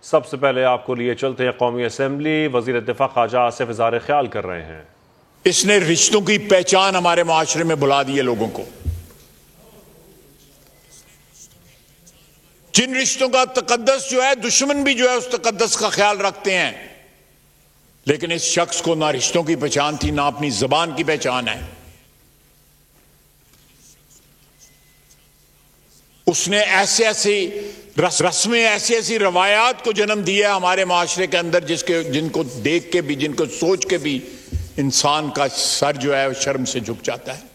सबसे पहले आपको लिए चलते हैं कौमी असेंबली। वजीर दिफा ख्वाजा आसिफ इज़हार ख्याल कर रहे हैं। इसने रिश्तों की पहचान हमारे माशरे में भुला दी है लोगों को। जिन रिश्तों का तकद्दस जो है, दुश्मन भी जो है उस तकद्दस का ख्याल रखते हैं, लेकिन इस शख्स को ना रिश्तों की पहचान थी ना अपनी जबान की पहचान है। उसने ऐसे ऐसी रस्में, ऐसी ऐसी रवायात को जन्म दिया हमारे माशरे के अंदर जिनको देख के भी, जिनको सोच के भी इंसान का सर जो है शर्म से झुक जाता है।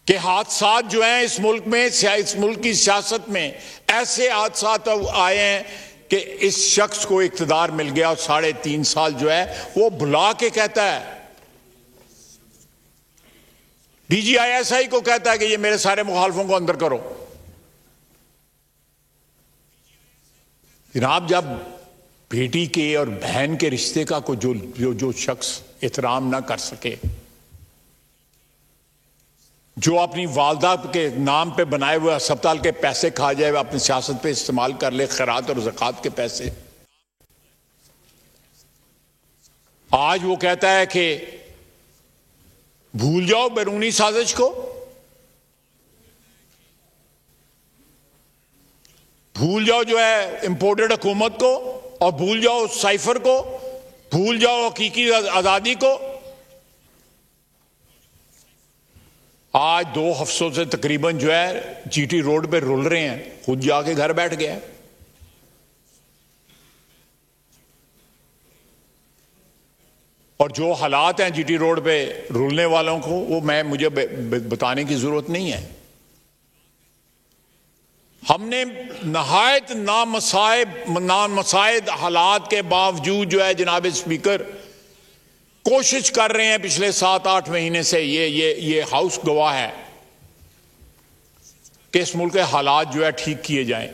कि हादसात जो हैं इस मुल्क में, इस मुल्क की सियासत में ऐसे हादसात आए हैं कि इस शख्स को इख्तिदार मिल गया और 3.5 साल जो है वो भुला के कहता है, DGISI को कहता है कि ये मेरे सारे मुखालफों को अंदर करो। जनाब, जब बेटी के और बहन के रिश्ते का को जो शख्स एहतराम ना कर सके, जो अपनी वालदा के नाम पे बनाए हुए अस्पताल के पैसे खा जाए, अपनी सियासत पे इस्तेमाल कर ले, खैरात और ज़कात के पैसे, आज वो कहता है कि भूल जाओ बैरूनी साजिश को, भूल जाओ जो है इंपोर्टेड हुकूमत को, और भूल जाओ साइफर को, भूल जाओ हकीकी आजादी को। आज 2 हफ्तों से तकरीबन जो है GT रोड पे रुल रहे हैं, खुद जाके घर बैठ गया है। और जो हालात हैं GT रोड पे रुलने वालों को, वो मुझे बताने की जरूरत नहीं है। हमने नहायत नामसाइद हालात के बावजूद जो है जनाब स्पीकर कोशिश कर रहे हैं पिछले 7-8 महीने से, ये हाउस गवाह है कि इस मुल्क के हालात जो है ठीक किए जाएं।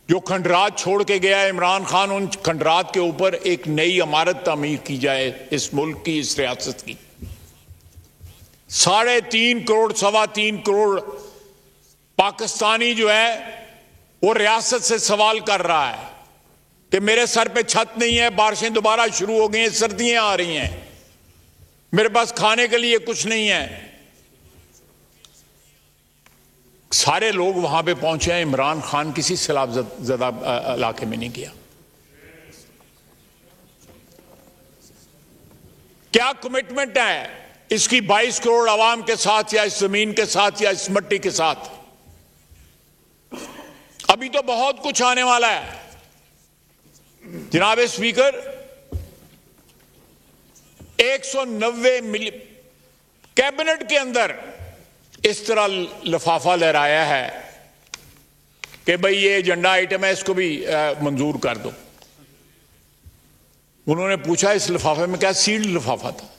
जो खंडरात छोड़ के गया है इमरान खान, उन खंडरात के ऊपर एक नई इमारत तामीर की जाए इस मुल्क की, इस रियासत की। 3.5 करोड़ 3.25 करोड़ पाकिस्तानी जो है वो रियासत से सवाल कर रहा है कि मेरे सर पे छत नहीं है, बारिशें दोबारा शुरू हो गई हैं, सर्दियां आ रही हैं, मेरे पास खाने के लिए कुछ नहीं है। सारे लोग वहां पे पहुंचे हैं, इमरान खान किसी सैलाब ज़दा इलाके में नहीं गया। क्या कमिटमेंट है इसकी 22 करोड़ आवाम के साथ, या इस जमीन के साथ, या इस मिट्टी के साथ? अभी तो बहुत कुछ आने वाला है जनाब स्पीकर। 190 मिलियन कैबिनेट के अंदर इस तरह लिफाफा लहराया है कि भाई ये एजेंडा आइटम है, इसको भी मंजूर कर दो। उन्होंने पूछा इस लिफाफे में क्या, सील्ड लिफाफा था,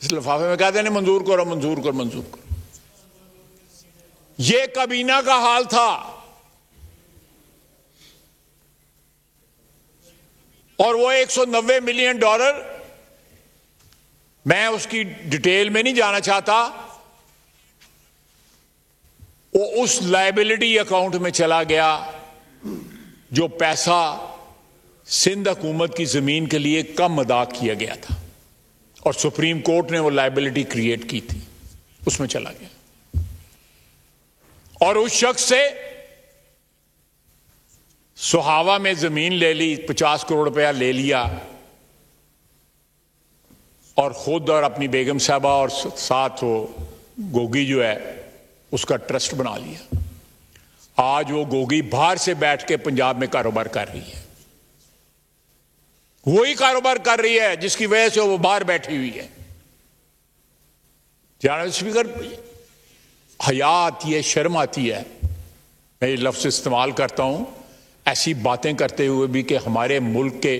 इस लिफाफे में कहते हैं मंजूर करो, मंजूर करो, मंजूर करो। ये काबीना का हाल था। और वो $190 मिलियन, मैं उसकी डिटेल में नहीं जाना चाहता, वो उस लायबिलिटी अकाउंट में चला गया जो पैसा सिंध हुकूमत की जमीन के लिए कम अदा किया गया था, और सुप्रीम कोर्ट ने वो लायबिलिटी क्रिएट की थी, उसमें चला गया। और उस शख्स से सुहावा में जमीन ले ली, 50 करोड़ रुपया ले लिया, और खुद और अपनी बेगम साहबा और साथ वो गोगी जो है उसका ट्रस्ट बना लिया। आज वो गोगी बाहर से बैठ के पंजाब में कारोबार कर रही है, वही कारोबार कर रही है जिसकी वजह से वो बाहर बैठी हुई है। जनाब स्पीकर, हया आती है, शर्म आती है, मैं ये लफ्ज इस्तेमाल करता हूं ऐसी बातें करते हुए भी कि हमारे मुल्क के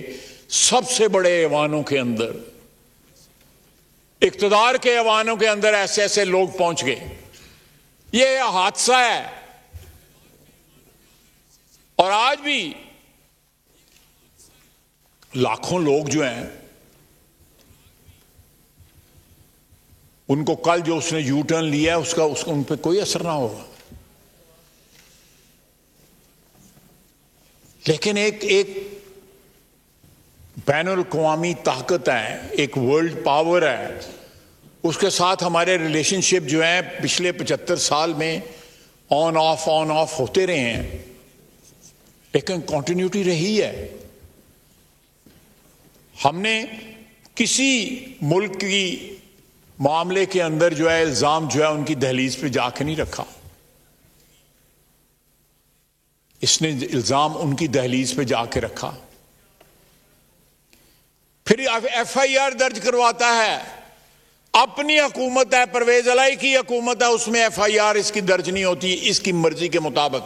सबसे बड़े ऐवानों के अंदर, इक्तदार के ऐवानों के अंदर ऐसे ऐसे लोग पहुंच गए। ये हादसा है। और आज भी लाखों लोग जो हैं, उनको कल जो उसने यू टर्न लिया है उसका उन पर कोई असर ना होगा। लेकिन एक बैनुल अक़वामी ताकत है, एक वर्ल्ड पावर है, उसके साथ हमारे रिलेशनशिप जो है पिछले 75 साल में ऑन ऑफ होते रहे हैं, लेकिन कंटिन्यूटी रही है। हमने किसी मुल्क की मामले के अंदर जो है इल्जाम जो है उनकी दहलीज पे जाके नहीं रखा, इसने इल्जाम उनकी दहलीज पे जाके रखा। फिर FIR दर्ज करवाता है, अपनी हुकूमत है, परवेज अलाई की हुकूमत है, उसमें FIR इसकी दर्ज नहीं होती इसकी मर्जी के मुताबिक।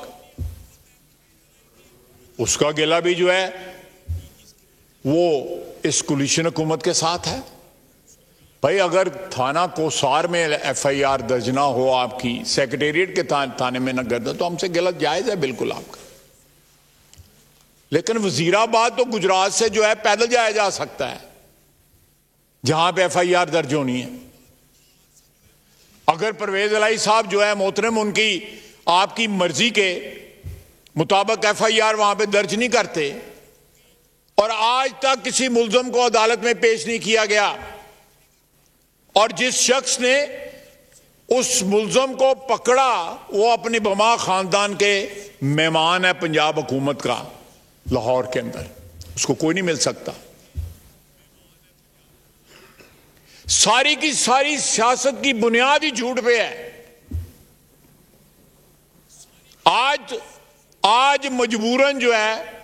उसका गिला भी जो है वो इस कोलिशन हुकूमत के साथ है। भाई अगर थाना कोसार में FIR दर्ज ना हो, आपकी सेक्रेटेरिएट के थाने में ना गर्द, तो हमसे गलत जायज है बिल्कुल आपका। लेकिन वजीराबाद तो गुजरात से जो है पैदल जाया जा सकता है, जहां पे FIR दर्ज होनी है। अगर परवेज अलाई साहब जो है मोहतरम, उनकी आपकी मर्जी के मुताबिक FIR वहां पे दर्ज नहीं करते और आज तक किसी मुल्जम को अदालत में पेश नहीं किया गया, और जिस शख्स ने उस मुल्जम को पकड़ा वो अपनी बमा खानदान के मेहमान है पंजाब हुकूमत का, लाहौर के अंदर, उसको कोई नहीं मिल सकता। सारी की सारी सियासत की बुनियाद ही झूठ पे है। आज मजबूरन जो है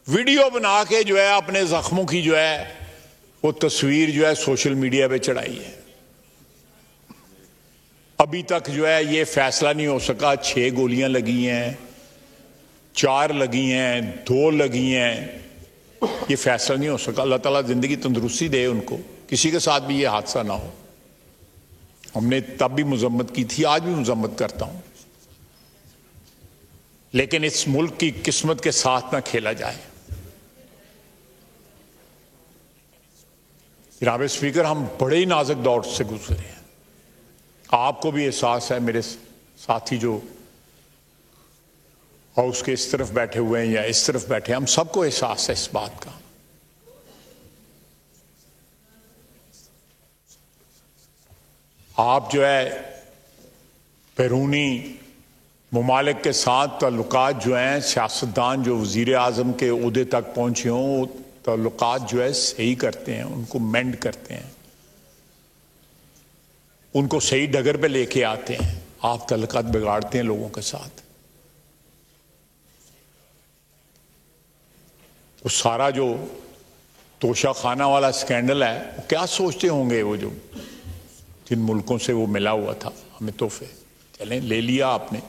वीडियो बना के जो है अपने जख्मों की जो है वो तस्वीर जो है सोशल मीडिया पे चढ़ाई है। अभी तक जो है ये फैसला नहीं हो सका, 6 गोलियां लगी हैं, 4 लगी हैं, 2 लगी हैं, ये फैसला नहीं हो सका। अल्लाह ताला जिंदगी तंदुरुस्ती दे उनको, किसी के साथ भी ये हादसा ना हो। हमने तब भी मजम्मत की थी, आज भी मजम्मत करता हूं, लेकिन इस मुल्क की किस्मत के साथ ना खेला जाए। जनाब स्पीकर, हम बड़े ही नाजुक दौर से गुजरे हैं, आपको भी एहसास है, मेरे साथी जो हाउस के इस तरफ बैठे हुए हैं या इस तरफ बैठे हैं, हम सबको एहसास है इस बात का। आप जो है बैरूनी मुमालिक के साथ ताल्लुकात जो हैं, सियासतदान जो वजीर आजम के ओहदे तक पहुंचे हों, ताल्लुकात जो है सही करते हैं, उनको मेंड करते हैं, उनको सही डगर पे लेके आते हैं। आप ताल्लुकात बिगाड़ते हैं लोगों के साथ। वो सारा जो तोशा खाना वाला स्कैंडल है, वो क्या सोचते होंगे वो जो जिन मुल्कों से वो मिला हुआ था हमें तोहफे, चलें ले लिया आपने,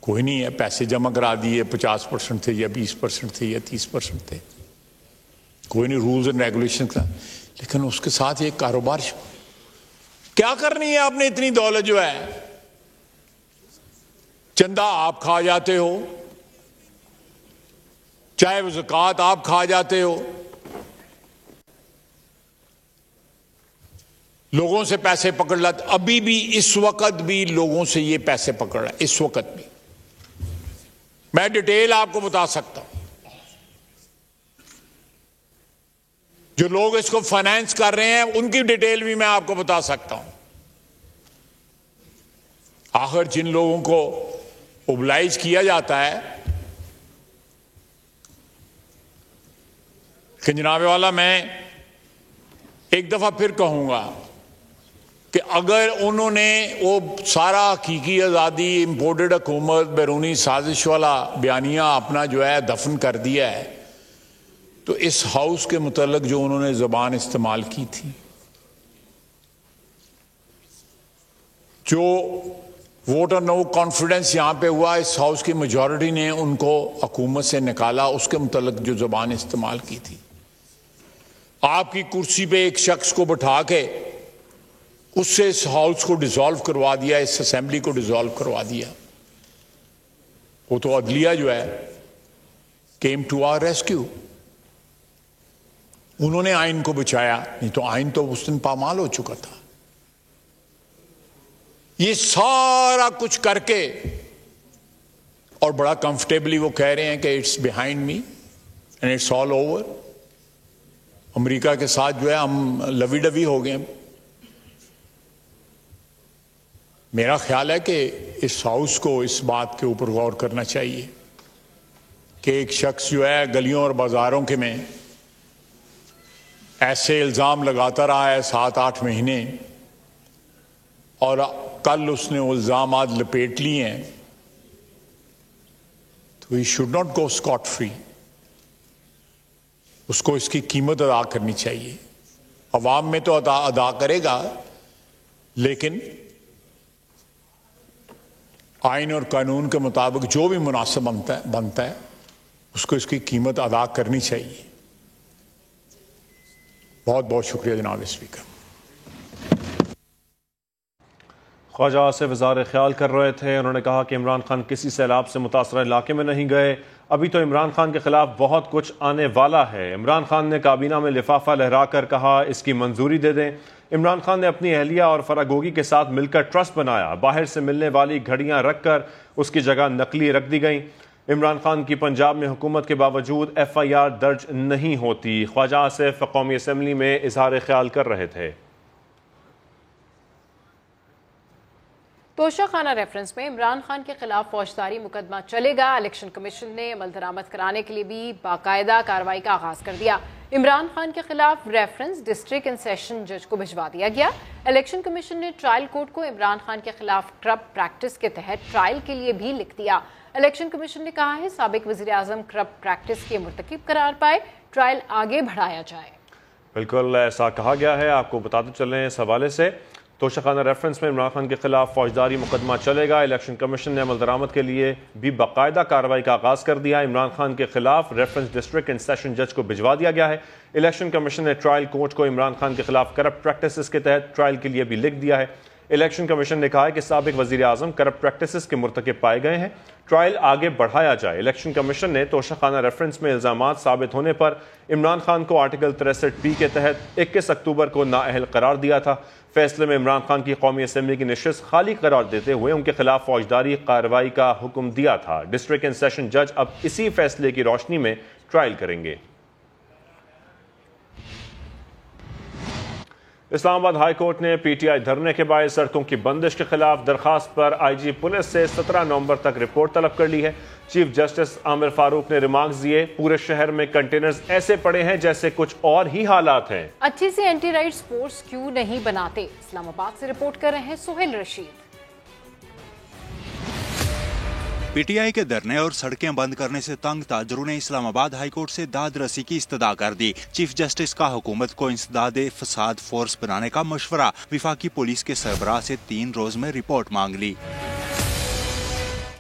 कोई नहीं है, पैसे जमा करा दिए, 50% थे या 20% थे या 30% थे, कोई नहीं, रूल्स एंड रेगुलेशन का। लेकिन उसके साथ ये कारोबार क्या करनी है आपने? इतनी दौलत जो है, चंदा आप खा जाते हो, चाहे वो ज़कात आप खा जाते हो, लोगों से पैसे पकड़ लाते। अभी भी इस वक्त भी लोगों से ये पैसे पकड़ रहा है, इस वक्त भी। मैं डिटेल आपको बता सकता हूं, जो लोग इसको फाइनेंस कर रहे हैं उनकी डिटेल भी मैं आपको बता सकता हूं। आखिर जिन लोगों को ओबलाइज किया जाता है कि जनाब वाला, मैं एक दफा फिर कहूंगा कि अगर उन्होंने वो सारा हकीकी आज़ादी, इम्पोर्टेड हुकूमत, बैरूनी साजिश वाला बयानिया अपना जो है दफन कर दिया है, तो इस हाउस के मुतल्लिक जो उन्होंने ज़बान इस्तेमाल की थी, जो वोट और नो कॉन्फिडेंस यहां पे हुआ, इस हाउस की मेजॉरिटी ने उनको हुकूमत से निकाला, उसके मुतल्लिक जो ज़बान इस्तेमाल की थी, आपकी कुर्सी पे एक शख्स को बैठा के उससे इस हाउस को डिसॉल्व करवा दिया, इस असेंबली को डिसॉल्व करवा दिया। वो तो अदलिया जो है केम टू आवर रेस्क्यू, उन्होंने आइन को बचाया, नहीं तो आइन तो उस दिन पामाल हो चुका था। ये सारा कुछ करके और बड़ा कंफर्टेबली वो कह रहे हैं कि it's behind me and it's all over. America के साथ जो है हम लवी डवी हो गए। मेरा ख्याल है कि इस हाउस को इस बात के ऊपर गौर करना चाहिए कि एक शख्स जो है गलियों और बाजारों के में ऐसे इल्ज़ाम लगाता रहा है 7-8 महीने, और कल उसने इल्ज़ाम आज लपेट लिए हैं, तो he should not go Scott free. उसको इसकी कीमत अदा करनी चाहिए। अवाम में तो अदा करेगा, लेकिन आइन और कानून के मुताबिक जो भी मुनासिब बनता है उसको इसकी कीमत अदा करनी चाहिए। बहुत बहुत शुक्रिया जनाब स्पीकर। ख्वाजा आसिफ इज़हार ख्याल कर रहे थे। उन्होंने कहा कि इमरान खान किसी सैलाब से मुतासरा इलाके में नहीं गए, अभी तो इमरान खान के खिलाफ बहुत कुछ आने वाला है। इमरान खान ने काबीना में लिफाफा लहरा कर कहा इसकी मंजूरी दे दें। इमरान खान ने अपनी अहलिया और फरागोगी के साथ मिलकर ट्रस्ट बनाया, बाहर से मिलने वाली घड़ियां रखकर उसकी जगह नकली रख दी गई। इमरान खान की पंजाब में हुकूमत के बावजूद FIR दर्ज नहीं होती। ख्वाजा आसिफ कौमी असम्बली में इजहार ख्याल कर रहे थे। तोशाखाना रेफरेंस में इमरान खान के खिलाफ फौजदारी मुकदमा चलेगा। इलेक्शन कमीशन ने अमल दरामद कराने के लिए भी बाकायदा कार्रवाई का आगाज कर दिया। इमरान खान के खिलाफ रेफरेंस डिस्ट्रिक्ट एंड सेशन जज को भिजवा दिया गया। इलेक्शन कमीशन ने ट्रायल कोर्ट को इमरान खान के खिलाफ करप्ट प्रैक्टिस के तहत ट्रायल के लिए भी लिख दिया। इलेक्शन कमीशन ने कहा है साबिक वज़ीर आज़म करप्ट प्रैक्टिस के मुर्तकिब करार पाए, ट्रायल आगे बढ़ाया जाए। बिल्कुल ऐसा कहा गया है। आपको बताते चलें इस हवाले से तोशाखाना रेफरेंस में इमरान खान के खिलाफ फौजदारी मुकदमा चलेगा। इलेक्शन कमीशन ने अमल दरामद के लिए भी बाकायदा कार्रवाई का आगाज कर दिया। इमरान खान के खिलाफ रेफरेंस डिस्ट्रिक्ट एंड सेशन जज को भिजवा दिया गया है। इलेक्शन कमीशन ने ट्रायल कोर्ट को इमरान खान के खिलाफ करप्ट प्रैक्टिस के तहत ट्रायल के लिए भी लिख दिया है। इलेक्शन कमीशन ने कहा है कि साबिक वज़ीर आज़म करप्ट प्रैक्टिस के मुर्तकिब पाए गए हैं, ट्रायल आगे बढ़ाया जाए। इलेक्शन कमीशन ने तोशाखाना रेफरेंस में इल्ज़ामात साबित होने पर इमरान खान को आर्टिकल 63B के तहत 21 अक्टूबर को नाअहल करार दिया था। फैसले में इमरान खान की कौमी असम्बली की नशिस्त खाली करार देते हुए उनके खिलाफ फौजदारी कार्रवाई का हुक्म दिया था। डिस्ट्रिक्ट एंड सेशन जज अब इसी फैसले की रोशनी में ट्रायल करेंगे। इस्लामाबाद हाई कोर्ट ने PTI धरने के बाद सड़कों की बंदिश के खिलाफ दरखास्त पर IG पुलिस से 17 नवंबर तक रिपोर्ट तलब कर ली है। चीफ जस्टिस आमिर फारूक ने रिमार्क्स दिए, पूरे शहर में कंटेनर्स ऐसे पड़े हैं जैसे कुछ और ही हालात हैं। अच्छी सी एंटी राइट्स फोर्स क्यों नहीं बनाते? इस्लामाबाद से रिपोर्ट कर रहे हैं सुहेल रशीद। PTI के धरने और सड़कें बंद करने से तंग ताजरों ने इस्लामाबाद हाई कोर्ट से दाद रसी की इस्तदा कर दी। चीफ जस्टिस का हुकूमत को इंसदादे फसाद फोर्स बनाने का मशवरा। विफाकी पुलिस के सरबराह से 3 रोज में रिपोर्ट मांग ली।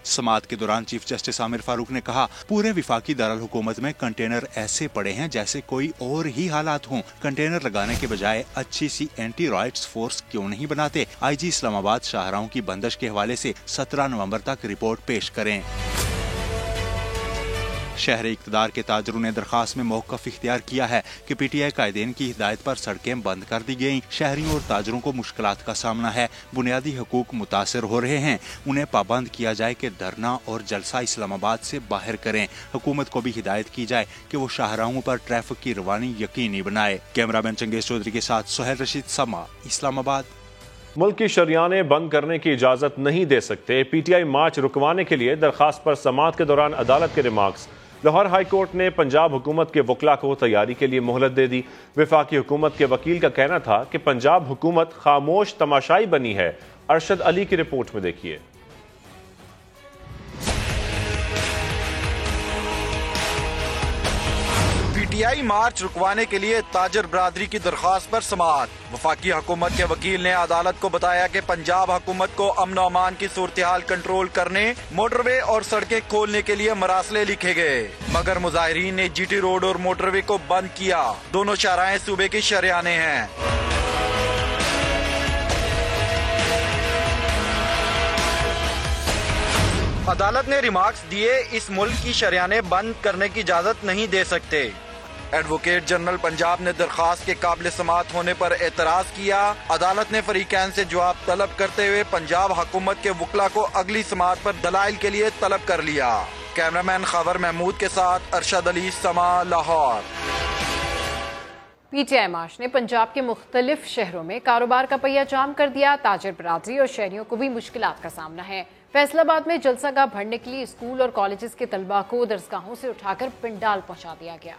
समाअत के दौरान चीफ जस्टिस आमिर फारूक ने कहा, पूरे विफाकी दारुल हुकूमत में कंटेनर ऐसे पड़े हैं जैसे कोई और ही हालात हों। कंटेनर लगाने के बजाय अच्छी सी एंटी राइट्स फोर्स क्यों नहीं बनाते? IG इस्लामाबाद शाहराहों की बंदिश के हवाले से 17 नवंबर तक रिपोर्ट पेश करें। शहर इक़्तिदार के ताजरों ने दरखास्त में मौक़िफ़ इख्तियार किया है कि PTI कायदीन की हिदायत पर सड़कें बंद कर दी गयी। शहरियों और ताजरों को मुश्किलात का सामना है, बुनियादी हकूक मुतासर हो रहे हैं। उन्हें पाबंद किया जाए कि धरना और जलसा इस्लामाबाद से बाहर करें। हुकूमत को भी हिदायत की जाए कि वो शाहराहों पर ट्रैफिक की रवानी यकीनी बनाए। कैमरामैन चंगेज चौधरी के साथ सुहेल रशीद, समा, इस्लामाबाद। मुल्क की शरियाने बंद करने की इजाजत नहीं दे सकते। PTI मार्च रुकवाने के लिए दरखास्त पर समाअत के दौरान अदालत के रिमार्क्स। लाहौर हाई कोर्ट ने पंजाब हुकूमत के वकला को तैयारी के लिए मोहलत दे दी। वफाकी हुकूमत के वकील का कहना था कि पंजाब हुकूमत खामोश तमाशाई बनी है। अरशद अली की रिपोर्ट में देखिए। PTI मार्च रुकवाने के लिए ताजर बरादरी की दरखास्त पर समाअत। वफाकी हुकूमत के वकील ने अदालत को बताया कि पंजाब हुकूमत को अमन और अमान की सूरत-ए-हाल कंट्रोल करने, मोटरवे और सड़कें खोलने के लिए मरासले लिखे गए, मगर मुजाहिरीन ने GT रोड और मोटरवे को बंद किया। दोनों शाहराएं सूबे की शरियाने हैं। अदालत ने रिमार्क्स दिए, इस मुल्क की शरियाने बंद करने की इजाजत नहीं दे सकते। एडवोकेट जनरल पंजाब ने दरखास्त के काबिल समाअत होने पर एतराज किया। अदालत ने फरीकैन से जवाब तलब करते हुए पंजाब हुकूमत के वकला को अगली समाअत पर दलाइल के लिए तलब कर लिया। कैमरामैन खबर महमूद के साथ अरशद अली, समा, लाहौर। पीटीआई मार्च ने पंजाब के मुख्तलिफ शहरों में कारोबार का पहिया जाम कर दिया। ताजर बरादरी और शहरियों को भी मुश्किलात का सामना है। फैसलाबाद में जलसागाह भरने के लिए स्कूल और कॉलेजेस के तलबा को दरसगाहों से उठाकर पिंडाल पहुंचा दिया गया।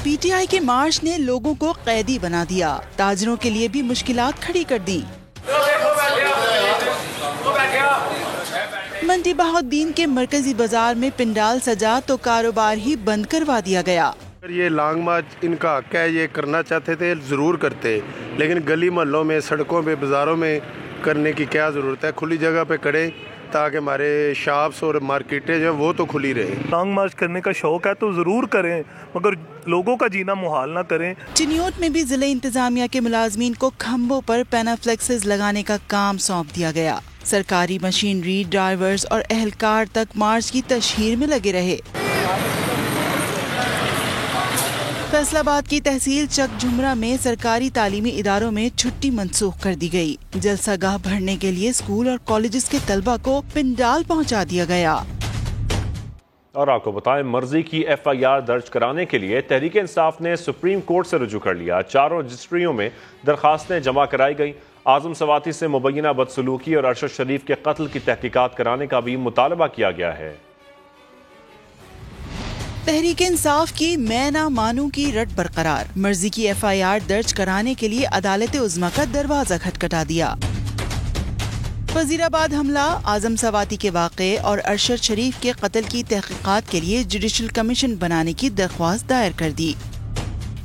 पीटीआई के मार्च ने लोगों को कैदी बना दिया, ताजरों के लिए भी मुश्किलात खड़ी कर दी। मंडी बहाउद्दीन के मरकजी बाजार में पिंडाल सजा तो कारोबार ही बंद करवा दिया गया। ये लॉन्ग मार्च इनका हक है, ये करना चाहते थे जरूर करते, लेकिन गली मोहल्लों में, सड़कों पे, बाजारों में करने की क्या जरूरत है। खुली जगह पे करें ताकि हमारे शॉप्स और मार्केटें जो वो तो खुली रहे। लॉन्ग मार्च करने का शौक है तो जरूर करें, मगर लोगों का जीना मुहाल ना करें। चिन्योट में भी जिले इंतजामिया के मुलाजमीन को खंभों पर पैनाफ्लेक्सेस लगाने का काम सौंप दिया गया। सरकारी मशीनरी, ड्राइवर्स और एहलकार तक मार्च की तशहीर में लगे रहे। फैसलाबाद की तहसील चक झुमरा में सरकारी तालीमी इदारों में छुट्टी मंसूख कर दी गई। जलसागाह भरने के लिए स्कूल और कॉलेजेस के तलबा को पिंडाल पहुंचा दिया गया। और आपको बताएं, मर्जी की FIR दर्ज कराने के लिए तहरीक इंसाफ ने सुप्रीम कोर्ट से रुजू कर लिया। 4 रजिस्ट्रियों में दरखास्तें जमा कराई गई। आजम सवाती से मुबैना बदसलूकी और अरशद शरीफ के कत्ल की तहकीकात कराने का भी मुतालबा किया गया है। तहरीक इंसाफ की मैं ना मानूं की रट बरकरार। मर्जी की FIR दर्ज कराने के लिए अदालत उज़्मा का दरवाजा खटखटा दिया। वजीराबाद हमला, आजम सवाती के वाक़े और अरशद शरीफ के कत्ल की तहकीकात के लिए जुडिशल कमीशन बनाने की दरख्वास्त दायर कर दी।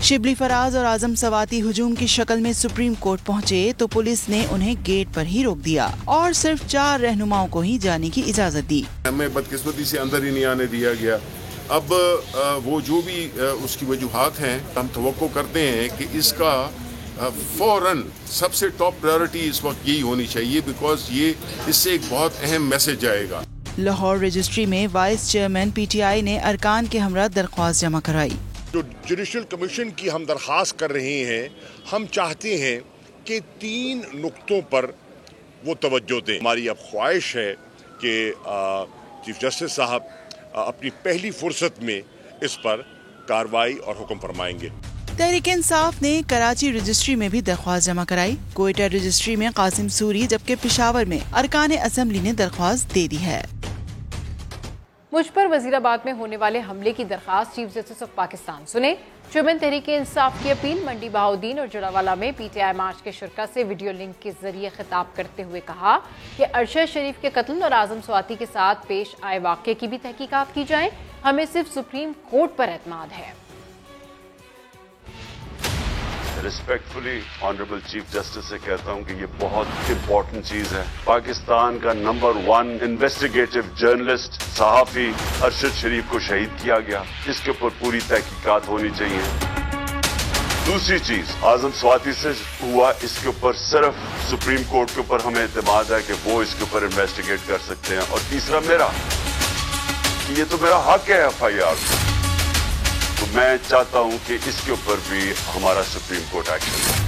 शिबली फराज और आजम सवाती हुजूम की शक्ल में सुप्रीम कोर्ट पहुँचे तो पुलिस ने उन्हें गेट पर ही रोक दिया और सिर्फ 4 रहनुमाओं को ही जाने की इजाजत दी। हमें बदकिस्मती से अंदर ही नहीं आने दिया गया। अब वो जो भी उसकी वजूहात हैं, हम तवक्को करते हैं कि इसका फौरन सबसे टॉप प्रायोरिटी इस वक्त यही होनी चाहिए, बिकॉज ये इससे एक बहुत अहम मैसेज आएगा। लाहौर रजिस्ट्री में वाइस चेयरमैन PTI ने अरकान के हमरा दरख्वास्त जमा कराई। जो जुडिशल कमीशन की हम दरख्वास्त कर रहे हैं, हम चाहते हैं कि 3 नुक्तों पर वो तवज्जो दें। हमारी अब ख्वाहिश है कि चीफ जस्टिस साहब अपनी पहली फुर्सत में इस पर कार्रवाई और हुक्म फरमाएंगे। तहरीक इंसाफ ने कराची रजिस्ट्री में भी दरख्वास्त जमा कराई। कोयटा रजिस्ट्री में कासिम सूरी, जबकि पेशावर में अरकान असम्बली ने दरख्वास्त दे दी है। मुझ पर वजीराबाद में होने वाले हमले की दरखास्त चीफ जस्टिस ऑफ पाकिस्तान सुने। चेयरमैन तहरीक इंसाफ की अपील। मंडी बहाउद्दीन और जड़ावाला में PTI मार्च के शुरका से वीडियो लिंक के जरिए खिताब करते हुए कहा कि अरशद शरीफ के कत्ल और आजम सवाती के साथ पेश आए वाक़े की भी तहकीकात की जाए। हमें सिर्फ सुप्रीम कोर्ट पर एतमाद है। रिस्पेक्टफुली ऑनरेबल चीफ जस्टिस से कहता हूं कि ये बहुत इंपॉर्टेंट चीज है। पाकिस्तान का नंबर 1 इन्वेस्टिगेटिव जर्नलिस्ट सहाफी अरशद शरीफ को शहीद किया गया, इसके ऊपर पूरी तहकीकात होनी चाहिए। दूसरी चीज आजम सवाती से हुआ, इसके ऊपर सिर्फ सुप्रीम कोर्ट के ऊपर हमें एतमाद है कि वो इसके ऊपर इन्वेस्टिगेट कर सकते हैं। और तीसरा मेरा, ये तो मेरा हक है FIR, तो मैं चाहता हूं कि इसके ऊपर भी हमारा सुप्रीम कोर्ट एक्शन।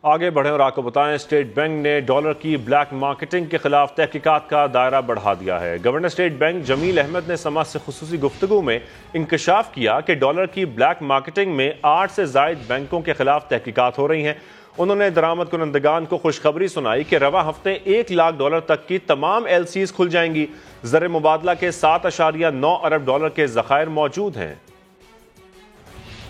आगे बढ़े और आपको बताएं, स्टेट बैंक ने डॉलर की ब्लैक मार्केटिंग के खिलाफ तहकीकात का दायरा बढ़ा दिया है। Governor state bank Jameel Ahmed ने समाज से खुसूसी गुफ्तगू में इंकशाफ किया कि डॉलर की ब्लैक मार्केटिंग में 8 से जायद बैंकों के खिलाफ तहकीकात हो रही हैं। उन्होंने दरामद कुनंदगान को खुशखबरी सुनाई कि रवा हफ्ते $1 लाख तक की तमाम LCs खुल जाएंगी। ज़र मुबादला के $7.9 अरब के ज़खायर मौजूद हैं।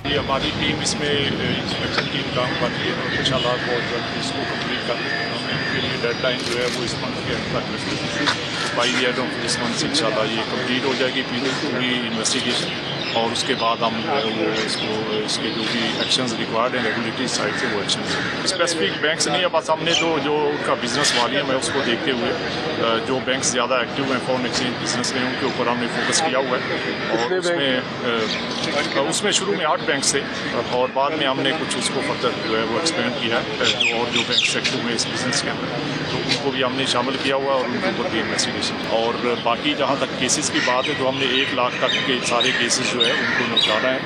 ये हमारी टीम इसमें इंस्पेक्शन टीम काम कर रही है और इंशाल्लाह बहुत जल्द इसको कंप्लीट कर देंगे। हमने इनके लिए डेडलाइन जो है वो इस मंथ के अंत तक रखी। By the end of this month इंशाल्लाह ये कंप्लीट हो जाएगी पूरी इन्वेस्टिगेशन। और उसके बाद हम जो है वो इसके जो भी एक्शंस रिक्वायर्ड हैं रेगुलेटरी साइड से वो एक्शन स्पेसिफिक बैंक्स नहीं है, बस हमने तो जो उनका बिजनेस वॉल्यूम है उसको देखते हुए जो बैंक्स ज़्यादा एक्टिव हैं फॉरेन एक्सचेंज बिजनेस में उनके ऊपर हमने फोकस किया हुआ है और उसमें शुरू में 8 बैंक थे और बाद में हमने कुछ उसको फर्दर जो है वो एक्सपेंड किया है और जो बैंक एक्टिव में इस बिजनेस के अंदर तो उनको भी हमने शामिल किया हुआ है और उनके ऊपर भी इन्वेस्टिगेशन। और बाकी जहाँ तक केसेस की बात है तो हमने 1 लाख तक के सारे केसेस जो है उनको निपटाना है,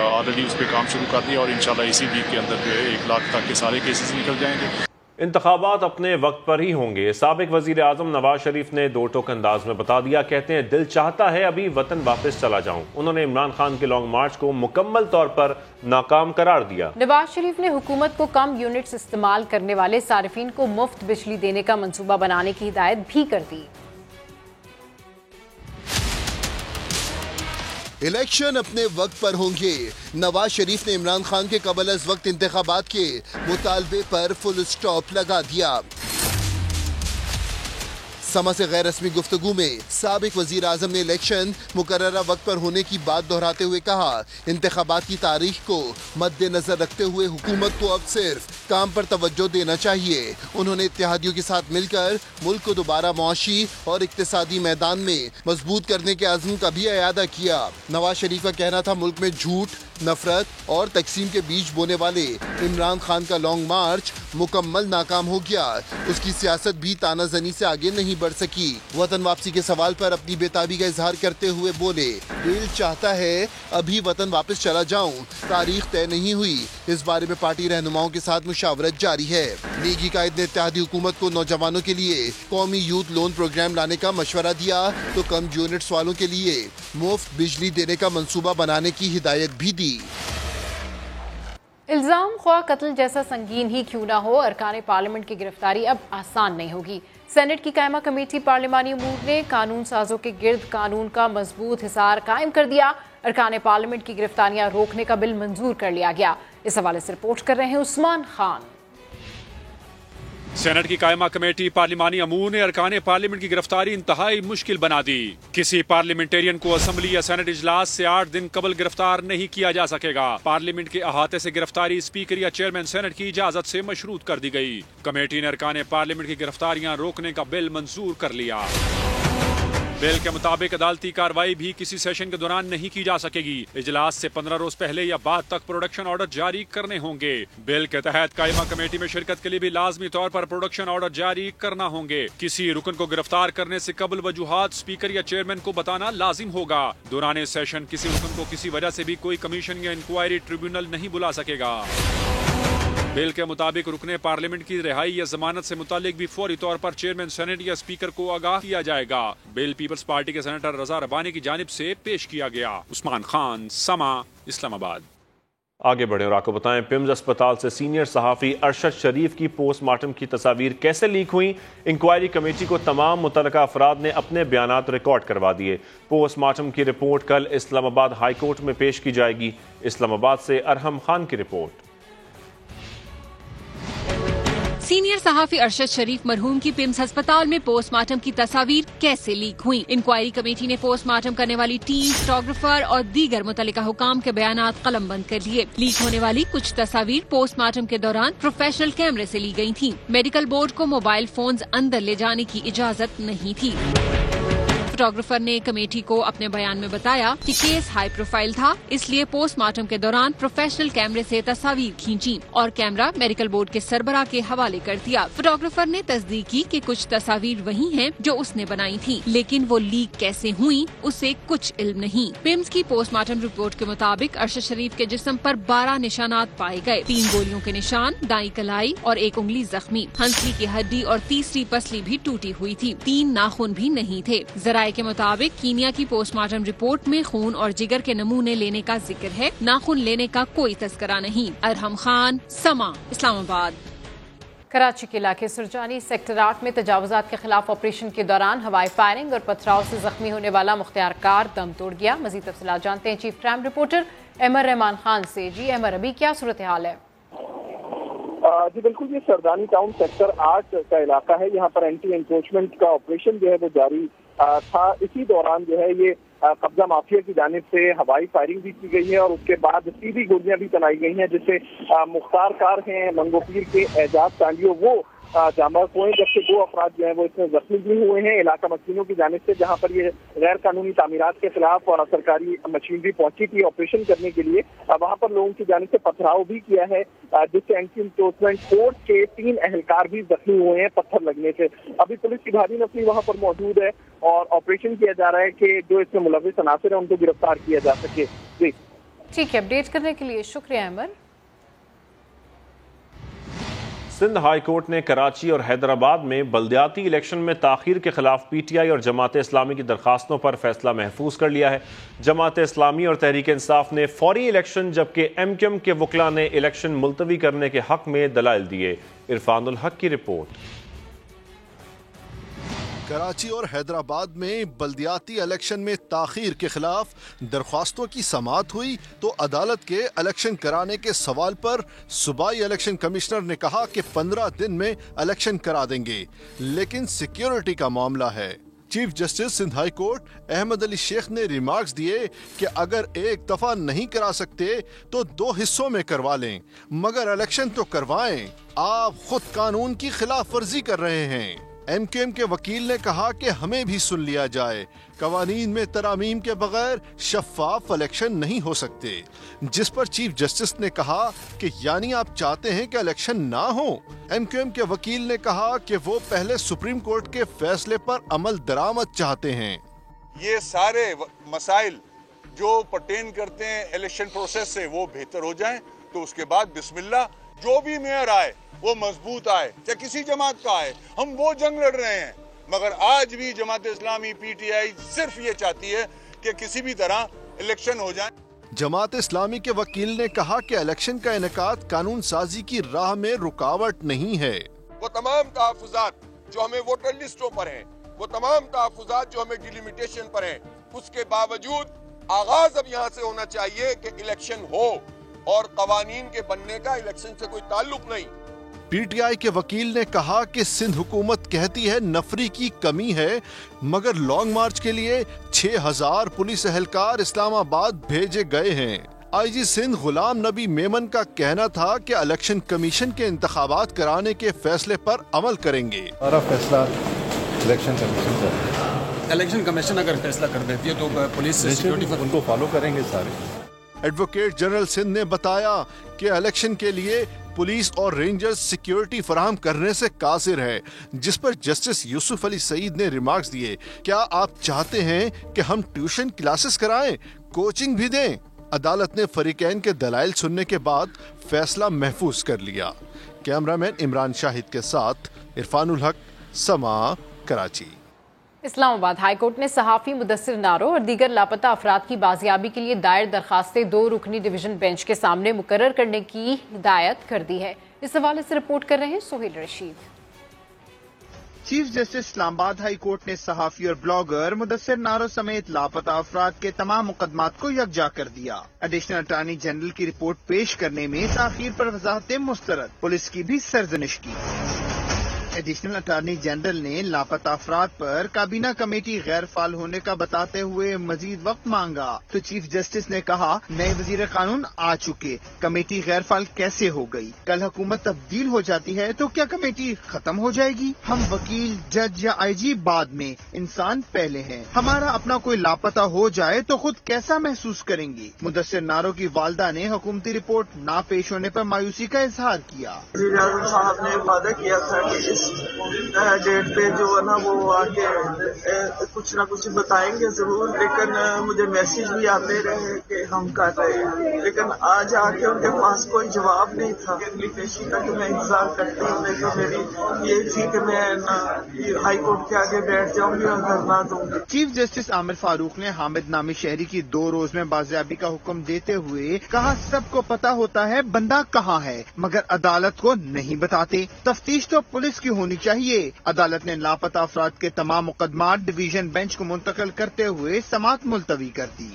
ऑलरेडी उस पर काम शुरू कर दिया और इंशाल्लाह इसी वीक के अंदर जो है 1 लाख तक के सारे केसेस निकल जाएंगे। इंतखाबात अपने वक्त पर ही होंगे, साबिक वजीर आजम नवाज शरीफ ने 2 टोक अंदाज में बता दिया। कहते हैं दिल चाहता है अभी वतन वापस चला जाऊं। उन्होंने इमरान खान के लॉन्ग मार्च को मुकम्मल तौर पर नाकाम करार दिया। नवाज शरीफ ने हुकूमत को कम यूनिट्स इस्तेमाल करने वाले सारिफीन को मुफ्त बिजली देने का मंसूबा बनाने की हिदायत भी कर दी। इलेक्शन अपने वक्त पर होंगे, नवाज शरीफ ने इमरान खान के कबल अज वक्त इंतखाबात के मुतालबे पर फुल स्टॉप लगा दिया। समा से गैर रस्मी गुफ्तगू में साबिक वजीर आजम ने इलेक्शन मुकर्ररा वक्त पर होने की बात दोहराते हुए कहा, इंतखाबात की तारीख को मद्देनजर रखते हुए हुकूमत को अब सिर्फ काम पर तवज्जो देना चाहिए। उन्होंने इत्तेहादियों के साथ मिलकर मुल्क को दोबारा मुआशी और इक्तिसादी मैदान में मजबूत करने के अज़्म का भी इयादा किया। नवाज शरीफ का कहना था मुल्क में झूठ, नफरत और तकसीम के बीज बोने वाले इमरान खान का लॉन्ग मार्च मुकम्मल नाकाम हो गया। उसकी सियासत भी तानाजनी से आगे नहीं बढ़ सकी। वतन वापसी के सवाल पर अपनी बेताबी का इजहार करते हुए बोले, दिल चाहता है अभी वतन वापस चला जाऊं, तारीख तय नहीं हुई। इस बारे में पार्टी रहनुमाओं के साथ मुशावरत जारी है। लीगी कायद ने इत्तेहादी हुकूमत को नौजवानों के लिए कौमी यूथ लोन प्रोग्राम लाने का मशवरा दिया तो कम यूनिट्स वालों के लिए मुफ्त बिजली देने का मंसूबा बनाने की हिदायत भी दी। इल्जाम ख्वाह कत्ल जैसा संगीन ही क्यों ना हो, अरकान पार्लियामेंट की गिरफ्तारी अब आसान नहीं होगी। सेनेट की कायमा कमेटी पार्लिमानी उमूर ने कानून साजों के गिर्द कानून का मजबूत हिसार कायम कर दिया। अरकान पार्लियामेंट की गिरफ्तारियां रोकने का बिल मंजूर कर लिया गया। इस हवाले से रिपोर्ट कर रहे हैं उस्मान खान। सेनेट की कायमा कमेटी पार्लिमानी अमूर ने अरकान पार्लियामेंट की गिरफ्तारी इंतहाई मुश्किल बना दी। किसी पार्लियामेंटेरियन को असेंबली या सेनेट इजलास से 8 दिन कबल गिरफ्तार नहीं किया जा सकेगा। पार्लियामेंट के अहाते से गिरफ्तारी स्पीकर या चेयरमैन सेनेट की इजाजत से मशरूत कर दी गई। कमेटी ने अरकान पार्लियामेंट की गिरफ्तारियां रोकने का बिल मंजूर कर लिया। बिल के मुताबिक अदालती कार्रवाई भी किसी सेशन के दौरान नहीं की जा सकेगी। इजलास से 15 रोज पहले या बाद तक प्रोडक्शन ऑर्डर जारी करने होंगे। बिल के तहत कायमा कमेटी में शिरकत के लिए भी लाजमी तौर पर प्रोडक्शन ऑर्डर जारी करना होंगे। किसी रुकन को गिरफ्तार करने से कबल वजूहात स्पीकर या चेयरमैन को बताना लाजिम होगा। दौरान सेशन किसी रुकन को किसी वजह से भी कोई कमीशन या इंक्वायरी ट्रिब्यूनल नहीं बुला सकेगा। बिल के मुताबिक रुकने पार्लियामेंट की रिहाई या जमानत से मुतालिक भी फौरी तौर पर चेयरमैन सेनेट या स्पीकर को आगाह किया जाएगा। बिल पीपल्स पार्टी के सेनेटर रजा रबानी की जानिब से पेश किया गया। उस्मान खान, समा, इस्लामाबाद। आगे बढ़े और आपको बताएं, पिम्स अस्पताल से सीनियर सहाफ़ी अरशद शरीफ की पोस्टमार्टम की तस्वीर कैसे लीक हुई। इंक्वायरी कमेटी को तमाम मुतल्लिका अफराद ने अपने बयानात रिकॉर्ड करवा दिए। पोस्टमार्टम की रिपोर्ट कल इस्लामाबाद हाई कोर्ट में पेश की जाएगी। इस्लामाबाद से अरहम खान की रिपोर्ट। सीनियर सहाफी अरशद शरीफ मरहूम की पिम्स अस्पताल में पोस्टमार्टम की तस्वीर कैसे लीक हुई। इंक्वायरी कमेटी ने पोस्टमार्टम करने वाली टीम, फोटोग्राफर और दीगर मुतल्लिका हुकाम के बयानात कलमबंद कर लिए। लीक होने वाली कुछ तस्वीर पोस्टमार्टम के दौरान प्रोफेशनल कैमरे से ली गई थी। मेडिकल बोर्ड को मोबाइल फोन्स अंदर ले जाने की इजाजत नहीं थी। फोटोग्राफर ने कमेटी को अपने बयान में बताया कि केस हाई प्रोफाइल था, इसलिए पोस्टमार्टम के दौरान प्रोफेशनल कैमरे से तस्वीर खींची और कैमरा मेडिकल बोर्ड के सरबराह के हवाले कर दिया। फोटोग्राफर ने तस्दीक की कि कुछ तस्वीर वही हैं जो उसने बनाई थी, लेकिन वो लीक कैसे हुई उसे कुछ इल्म नहीं। पिम्स की पोस्टमार्टम रिपोर्ट के मुताबिक अरशद शरीफ के जिस्म पर 12 निशानात पाए गए। 3 गोलियों के निशान, दाई कलाई और 1 उंगली जख्मी। हंसली की हड्डी और तीसरी पसली भी टूटी हुई थी। 3 नाखून भी नहीं थे। जराये के मुताबिक कीनिया की पोस्टमार्टम रिपोर्ट में खून और जिगर के नमूने लेने का जिक्र है, नाखून लेने का कोई तस्करा नहीं। अरहम खान, समा, इस्लामाबाद। कराची के इलाके सुरजानी सेक्टर 8 में तजावुजात के खिलाफ ऑपरेशन के दौरान हवाई फायरिंग और पथराव से जख्मी होने वाला मुख्तियार कार दम तोड़ गया। मजीद तफसीलात जानते हैं chief crime reporter Ahmed Rahman Khan से। जी अहमद, अभी क्या सूरत हाल है? जी बिल्कुल, ये सरदानी टाउन सेक्टर 8 का इलाका है। यहाँ पर एंटी एंक्रोचमेंट का ऑपरेशन जो है वो जारी था। इसी दौरान जो है ये कब्जा माफिया की जानिब से हवाई फायरिंग भी की गई है और उसके बाद सीधी गोलियां भी चलाई गई हैं, जिससे मुख्तार कार हैं मंगोपीर के एजाज तालियो वो जांबाज हुए, जबकि 2 अफराद जो है वो इसमें जख्मी भी हुए हैं। इलाका मशीनों की जानिब से जहां पर ये गैर कानूनी तामीरात के खिलाफ और सरकारी मशीनरी पहुंची थी ऑपरेशन करने के लिए, वहां पर लोगों की जानिब से पथराव भी किया है, जिससे एंटी इंक्रोचमेंट फोर्स के 3 एहलकार भी जख्मी हुए हैं पत्थर लगने से। अभी पुलिस की भारी नफरी वहां पर मौजूद है और ऑपरेशन किया जा रहा है कि जो इसमें मुलविस अनासिर है उनको गिरफ्तार किया जा सके। जी ठीक है, अपडेट करने के लिए शुक्रिया अमर। सिंध हाई कोर्ट ने कराची और हैदराबाद में बल्दियाती इलेक्शन में ताखीर के खिलाफ पीटीआई और जमात इस्लामी की दरखास्तों पर फैसला महफूज कर लिया है। जमात इस्लामी और तहरीक इंसाफ ने फौरी इलेक्शन, जबकि एमक्यूएम के वकला ने इलेक्शन मुलतवी करने के हक में दलाइल दिए। इरफानुल हक की रिपोर्ट। कराची और हैदराबाद में बल्दियाती इलेक्शन में ताखीर के खिलाफ दरख्वास्तों की समाअत हुई तो अदालत के इलेक्शन कराने के सवाल पर सूबाई इलेक्शन कमिश्नर ने कहा कि 15 दिन में इलेक्शन करा देंगे, लेकिन सिक्योरिटी का मामला है। Chief justice Sindh high court Ahmed Ali Sheikh ने रिमार्क्स दिए कि अगर एक दफा नहीं करा सकते तो 2 हिस्सों में करवा लें, मगर इलेक्शन तो करवाएं। आप खुद कानून की खिलाफ वर्जी कर रहे हैं। एमक्यूएम के वकील ने कहा कि हमें भी सुन लिया जाए, कवानीन में तरामीम के बगैर शफाफ इलेक्शन नहीं हो सकते, जिस पर चीफ जस्टिस ने कहा कि यानी आप चाहते हैं कि इलेक्शन ना हो। एमक्यूएम के वकील ने कहा कि वो पहले सुप्रीम कोर्ट के फैसले पर अमल दरामद चाहते हैं। ये सारे मसाइल जो पर्टेन करते हैं इलेक्शन प्रोसेस से वो बेहतर हो जाएं, तो उसके बाद बिस्मिल्लाह जो भी मेयर आए वो मजबूत आए, चाहे किसी जमात का आए, हम वो जंग लड़ रहे हैं। मगर आज भी जमात इस्लामी पीटीआई सिर्फ ये चाहती है कि किसी भी तरह इलेक्शन हो जाए। जमात इस्लामी के वकील ने कहा कि इलेक्शन का इनेकाद कानून साजी की राह में रुकावट नहीं है। वो तमाम तहफुजात जो हमें वोटर लिस्टों पर हैं, वो तमाम तहफुजात जो हमें डिलिमिटेशन पर हैं, उसके बावजूद आगाज अब यहाँ से होना चाहिए कि इलेक्शन हो और कवानीन के बनने का इलेक्शन से कोई ताल्लुक नहीं। पीटीआई के वकील ने कहा कि सिंध हुकूमत कहती है नफरी की कमी है, मगर लॉन्ग मार्च के लिए 6000 पुलिस एहलकार इस्लामाबाद भेजे गए हैं। आईजी सिंध गुलाम नबी मेमन का कहना था कि इलेक्शन कमीशन के इंतखाबात कराने के फैसले पर अमल करेंगे। हमारा फैसला इलेक्शन कमीशन का, इलेक्शन कमीशन अगर फैसला कर देती है तो पुलिस सिक्योरिटी उनको फॉलो करेंगे सारे। एडवोकेट जनरल सिंध ने बताया कि इलेक्शन के लिए पुलिस और रेंजर्स सिक्योरिटी फराहम करने से कासिर है, जिस पर जस्टिस यूसुफ अली सईद ने रिमार्क्स दिए, क्या आप चाहते हैं कि हम ट्यूशन क्लासेस कराएं, कोचिंग भी दें? अदालत ने फरीकैन के दलाइल सुनने के बाद फैसला महफूज कर लिया। कैमरामैन इमरान शाहिद के साथ इरफानुल हक, समा, कराची। इस्लामाबाद हाई कोर्ट ने सहाफ़ी मुदस्सिर नारो और दीगर लापता अफराद की बाजियाबी के लिए दायर दरखास्तें 2 रुकनी डिवीजन बेंच के सामने मुकर्रर करने की हिदायत कर दी है। इस हवाले से रिपोर्ट कर रहे हैं Sohail Rashid. Chief justice Islamabad high court ने सहाफी और ब्लॉगर मुदस्सिर नारो समेत लापता अफराद के तमाम मुकदमात को यकजा कर दिया। एडिशनल अटॉर्नी जनरल की रिपोर्ट पेश करने में ताखीर पर वजाहतें मुस्तरद, पुलिस की भी सरजनिश की। एडिशनल अटॉर्नी जनरल ने लापता अफराद पर काबीना कमेटी गैर फाल होने का बताते हुए मजीद वक्त मांगा, तो चीफ जस्टिस ने कहा नए वजीर कानून आ चुके, कमेटी गैर फाल कैसे हो गई? कल हुकूमत तब्दील हो जाती है तो क्या कमेटी खत्म हो जाएगी? हम वकील, जज या आईजी बाद में, इंसान पहले हैं। हमारा अपना कोई लापता हो जाए तो खुद कैसा महसूस करेंगे? मुदस्सिर नारो की वालदा ने हुकूमती रिपोर्ट ना पेश होने पर मायूसी का इजहार किया। साहब ने वादा किया था कि डेट पे जो है ना वो आके कुछ ना कुछ बताएंगे जरूर, लेकिन मुझे मैसेज भी आते रहे कि हम कर रहे हैं, लेकिन आज आके उनके पास कोई जवाब नहीं था। एप्लीकेशन का मैं इंतजार करती हूँ, तो मेरी ये थी कि मैं हाई कोर्ट के आगे बैठ जाऊंगी और धरना दूंगी। चीफ जस्टिस आमिर फारूक ने हामिद नामी शहरी की 2 रोज में बाजियाबी का हुक्म देते हुए कहा सबको पता होता है बंदा कहाँ है, मगर अदालत को नहीं बताते। तफ्तीश तो पुलिस की होनी चाहिए। अदालत ने लापता अफराद के तमाम मुकदमात डिवीजन बेंच को मुंतकिल करते हुए समाअत मुलतवी कर दी।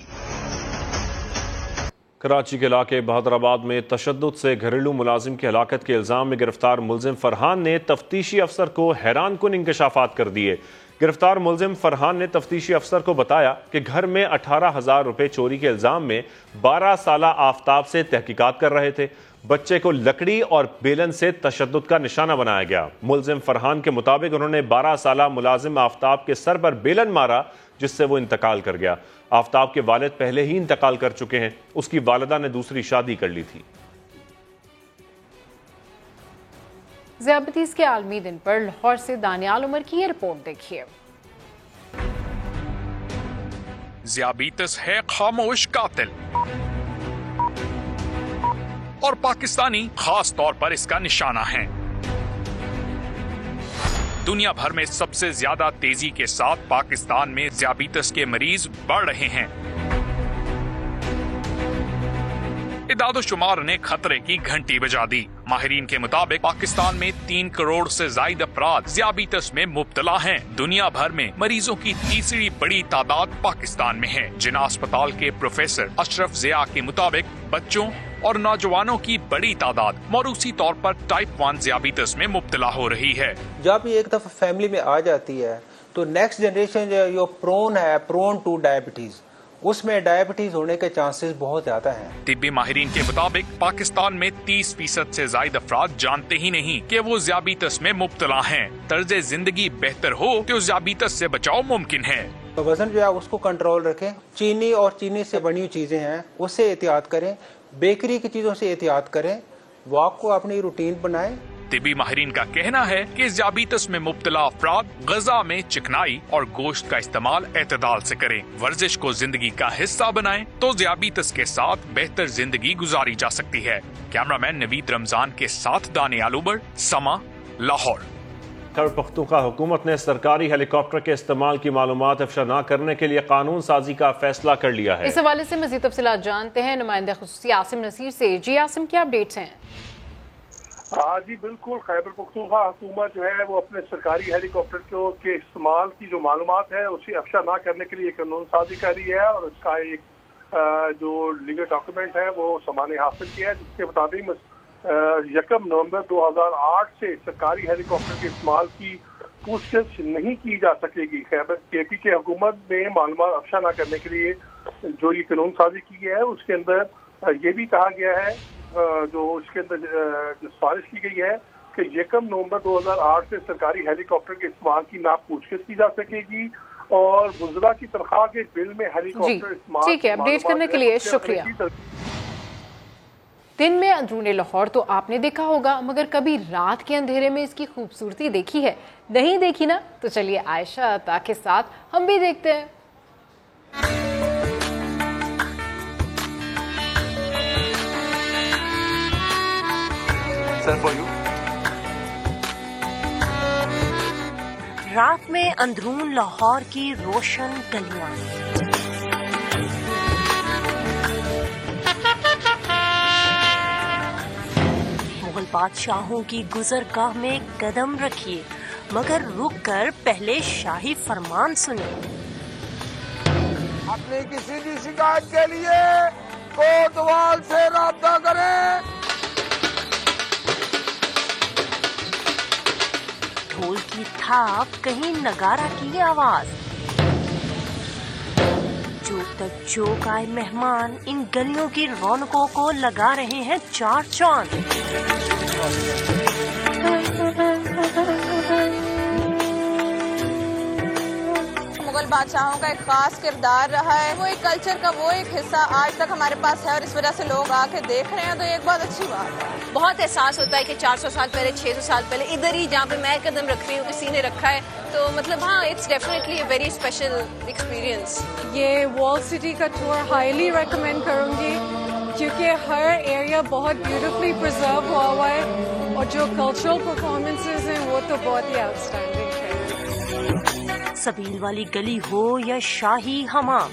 कराची के इलाके बहादुराबाद में तशद्दुद से घरेलू मुलाजिम की हलाकत के इल्जाम में गिरफ्तार मुलजिम फरहान ने तफ्तीशी अफसर को हैरान कुन इंकशाफात कर दिए। गिरफ्तार मुलजिम फरहान ने तफ्तीशी अफसर को बताया कि घर में 18,000 रुपए चोरी के इल्जाम में 12 साला आफ्ताब से तहकीकात कर रहे थे। बच्चे को लकड़ी और बेलन से तशद्दुद का निशाना बनाया गया। मुलजिम फरहान के मुताबिक उन्होंने 12 साला मुलाजिम आफ्ताब के सर पर बेलन मारा, जिससे वो इंतकाल कर गया। आफ्ताब के वालिद पहले ही इंतकाल कर चुके हैं। उसकी वालिदा ने दूसरी शादी कर ली थी। ज़ियाबतीज़ के आलमी दिन पर लाहौर से दानियाल उमर की ये रिपोर्ट देखिए। ज़ियाबतीज़ है खामोश कातिल और पाकिस्तानी खास तौर पर इसका निशाना है। दुनिया भर में सबसे ज्यादा तेजी के साथ पाकिस्तान में ज़ियाबतीज़ के मरीज बढ़ रहे हैं। इदाद-ओ-शुमार ने खतरे की घंटी बजा दी। माहिरीन के मुताबिक पाकिस्तान में 3 करोड़ से ज्यादा अफराद ज़ियाबतीज़ में मुब्तला हैं। दुनिया भर में मरीजों की तीसरी बड़ी तादाद पाकिस्तान में है। जिना अस्पताल के प्रोफेसर अशरफ ज़िया के मुताबिक बच्चों और नौजवानों की बड़ी तादाद मौरूसी तौर पर टाइप 1 ज़ियाबतीज़ में मुब्तला हो रही है। जब ये एक दफा फैमिली में आ जाती है तो नेक्स्ट जनरेशन जो प्रोन टू डायबिटीज, उसमें डायबिटीज होने के चांसेस बहुत ज्यादा हैं। तिब्बी माहिरीन के मुताबिक पाकिस्तान में 30% से ज्यादा अफराद जानते ही नहीं कि वो ज़ियाबतीज़ में मुब्तला हैं। तर्ज जिंदगी बेहतर हो तो ज़ियाबतीज़ से बचाव मुमकिन है। तो वजन जो है उसको कंट्रोल रखें। चीनी और चीनी से बनी हुई चीजें हैं उससे एहतियात करें। बेकरी की चीजों से एहतियात करें। वॉक को अपनी रूटीन बनाएं। तिब्बी माहिरीन का कहना है कि ज़ियाबतीज़ में मुब्तला अफराद ग़िज़ा में चिकनाई और गोश्त का इस्तेमाल एतदाल से करें। वर्जिश को जिंदगी का हिस्सा बनाएं तो ज़ियाबतीज़ के साथ बेहतर जिंदगी गुजारी जा सकती है। कैमरामैन नवीद रमजान के साथ दानियाल उमर, समा, लाहौर। खैबर पख्तूनख्वा हुकूमत ने सरकारी हेलीकॉप्टर के इस्तेमाल की मालूमात अफशा न करने के लिए कानून साजी का फैसला कर लिया है। इस हवाले से मज़ीद तफसीलात जानते हैं नुमाइंदा खुसूसी आसिम नसीर से। जी आसिम, क्या अपडेट्स हैं? हाँ जी बिल्कुल, खैबर पख्तूनख्वा हुकूमत जो है वो अपने सरकारी हेलीकॉप्टर के इस्तेमाल की जो मालूमात है उसे अफशा ना करने के लिए कानून साजी कर रही है और उसका एक जो लीगल डॉक्यूमेंट है वो समाने हासिल किया है, जिसके मुताबिक 1 नवंबर 2008 से सरकारी हेलीकॉप्टर के इस्तेमाल की पूछताछ नहीं की जा सकेगी। खैबर केपी के हुकूमत ने मालूमात अफशा ना करने के लिए जो ये कानून साजी की है उसके अंदर ये भी कहा गया है, जो उसके अंदर सिफारिश की गई है कि 1 नवंबर 2008 से सरकारी हेलीकॉप्टर के इस्तेमाल की ना पूछताछ की जा सकेगी और गुजरा की तनख्वाह के बिल में हेलीकॉप्टर इस्तेमाल। ठीक है, अपडेट करने के लिए शुक्रिया। दिन में अंदरूनी लाहौर तो आपने देखा होगा, मगर कभी रात के अंधेरे में इसकी खूबसूरती देखी है? नहीं देखी ना? तो चलिए आयशा अता के साथ हम भी देखते हैं। रात में अंदरून लाहौर की रोशन गलियां, मुगल बादशाहों की गुजरगाह में कदम रखिए, मगर रुक कर पहले शाही फरमान सुने। अपनी किसी भी शिकायत के लिए कोतवाल से राब्ता करें। ढोल की थाप, कहीं नगारा की आवाज, जो तक जोक आए मेहमान इन गलियों की रौनकों को लगा रहे हैं चार चांद। मुगल बादशाहों का एक खास किरदार रहा है, वो एक कल्चर का वो एक हिस्सा आज तक हमारे पास है और इस वजह से लोग आके देख रहे हैं, तो एक बहुत अच्छी बात है। बहुत एहसास होता है कि 400 साल पहले, 600 साल पहले इधर ही जहाँ पे मैं कदम रख रही हूँ किसी ने रखा है, तो मतलब हाँ, it's definitely a very special experience. ये वॉल सिटी का टूर हाईली रेकमेंड करूँगी क्योंकि हर एरिया बहुत ब्यूटीफुली प्रिजर्व हुआ है और जो कल्चरल परफॉर्मेंसेज हैं वो तो बहुत ही आउटस्टैंडिंग है। सबील वाली गली हो या शाही हमाम,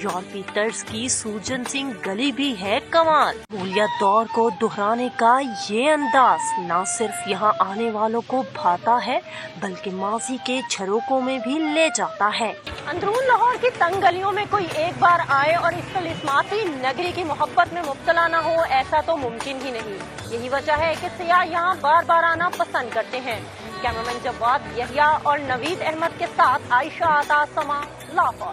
यूरोपीय तर्ज की सूजन सिंह गली भी है कमाल। भूलिया दौर को दोहराने का ये अंदाज न सिर्फ यहाँ आने वालों को भाता है बल्कि माजी के झरोकों में भी ले जाता है। अंदरून लाहौर की तंग गलियों में कोई एक बार आए और इस तिलिस्माती नगरी की मोहब्बत में मुब्तला न हो, ऐसा तो मुमकिन ही नहीं। यही वजह है कि सियाह यहाँ बार बार आना पसंद करते हैं। कैमरामैन जवाद यहिया और नवीद अहमद के साथ आयशा आता समा लाहौर।